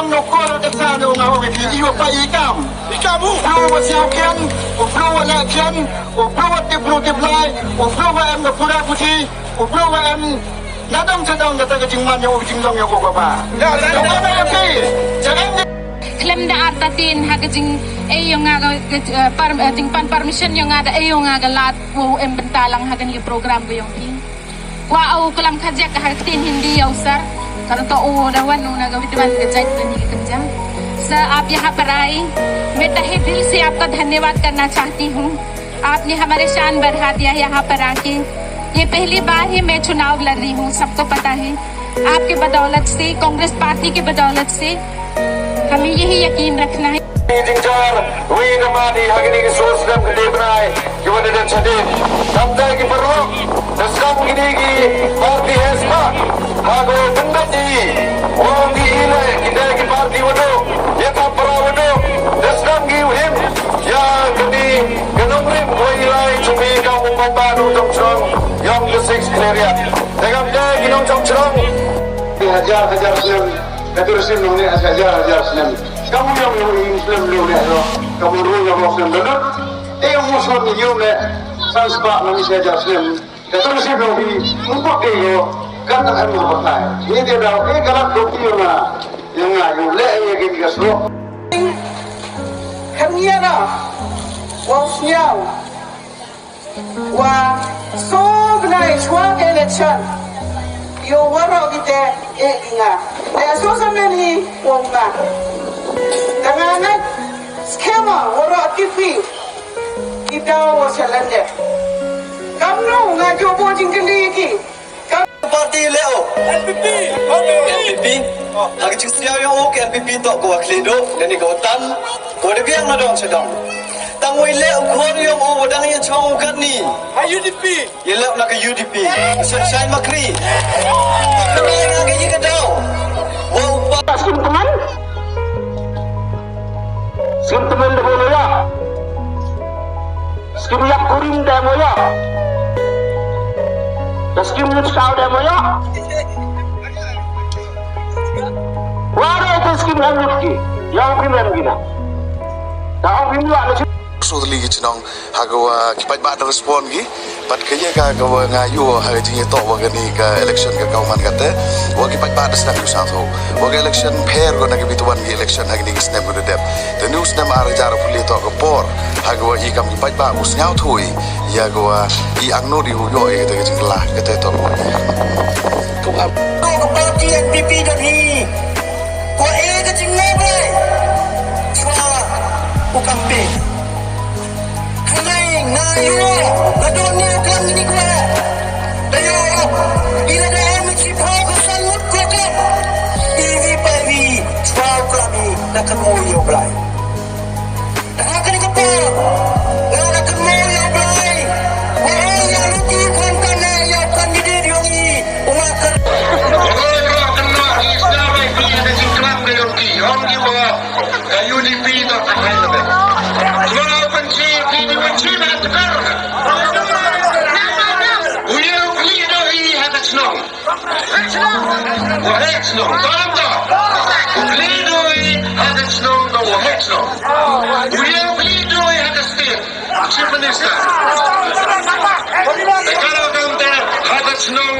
no koro ke sana nga ho ki iwa pa ikam ikamu pro wa siao ken o pro wa la ken o pro wa te pro te blai o pro wa em no pura puti o pro wa em nadam sadang na taga jingman yo jingdong yo ko ba ya ya ke jangan klem da artatin hagajing yung aga tingpan permission yung ada yung aga lat wo em bentalang hagan yung program ko yung king wa au kelam khajak hatin hindi yaw sar kalau to o dawan no nagawit man gajat bani kanjang sa आप यहाँ पर आए मैं तहे दिल से आपका धन्यवाद करना चाहती हूँ आपने हमारे शान बढ़ा दिया यहाँ पर आके ये पहली बार ही मैं चुनाव लड़ रही हूँ सबको पता है आपके बदौलत से कांग्रेस पार्टी की बदौलत से हमें यही यकीन रखना है Hajar Islam, kata Islam ni hajar Islam. Kamu yang Muslim ni kamu yang Muslim benar. Yang Muslim ni ni sans sebab nami hajar Islam. Kata Islam ni untuk dia kan tak akan berpakai. Ini dia dah kalau kopi yang ayu le yang kita suruh. Kami ada wasiau wa so benai suang election. Yo waro kita inga. So sampai wonga. Dengan skema waro TV kita wasalande. Kamu ngajo bojing keliki. Parti leo. LPP. Agak cakap yang ok LPP tak kuat kledo. Dan ni kau tan. Kau ada biang nadong sedang. Tangway leo kau yang oh wadang yang cuma ukat ni. UDP. Ye leo nak UDP. Saya makri. Kenapa yang agak jika tahu? Wow. Skim teman dah boleh ya. Skim yak kuring dah boleh ya. Skim nut kau dah boleh ya. Wara itu skim lanjut ki. Yang primer gina. Tahu primer ada. Sudahlah kita nong hagawa kipat bad respon gi. Pat kaya hagawa ngayu hagajinya to wagani ka election ka kauman kata. Wagi kipat bad senang usah tu. Wagi election pair ko nagi bituan gi election hagini gi snap ko dep. The news nam arjara puli to ko por hagawa i kam kipat bad usnyau thui. Ya gawa i angno di uyo e kata jinglah kata to. Kau apa? Kau parti NPP dari. Kau ke jinglah boleh. Cuma bukan be. Ngayu, badonya kan ini kau. Dayo, ina dah mesti kau sangat kuat. Ini pagi, sebab kami nak kembali oblai. Dah kena kepala, nak kembali oblai. Orang yang lebih kontan yang kandidat yang ini, umat kan. Orang kena Islam itu ada jingkrak dengan ki. Orang ni bawa UDP tak pakai lebih. Kalau benci, ini benci nak tegar. Uyau beli dah ini ada senang. Wahai senang, tahu tak? Beli dah ini ada senang, dah wahai senang. Uyau beli dah ini ada setiap. Chief Minister. Kalau kamu tak ada senang.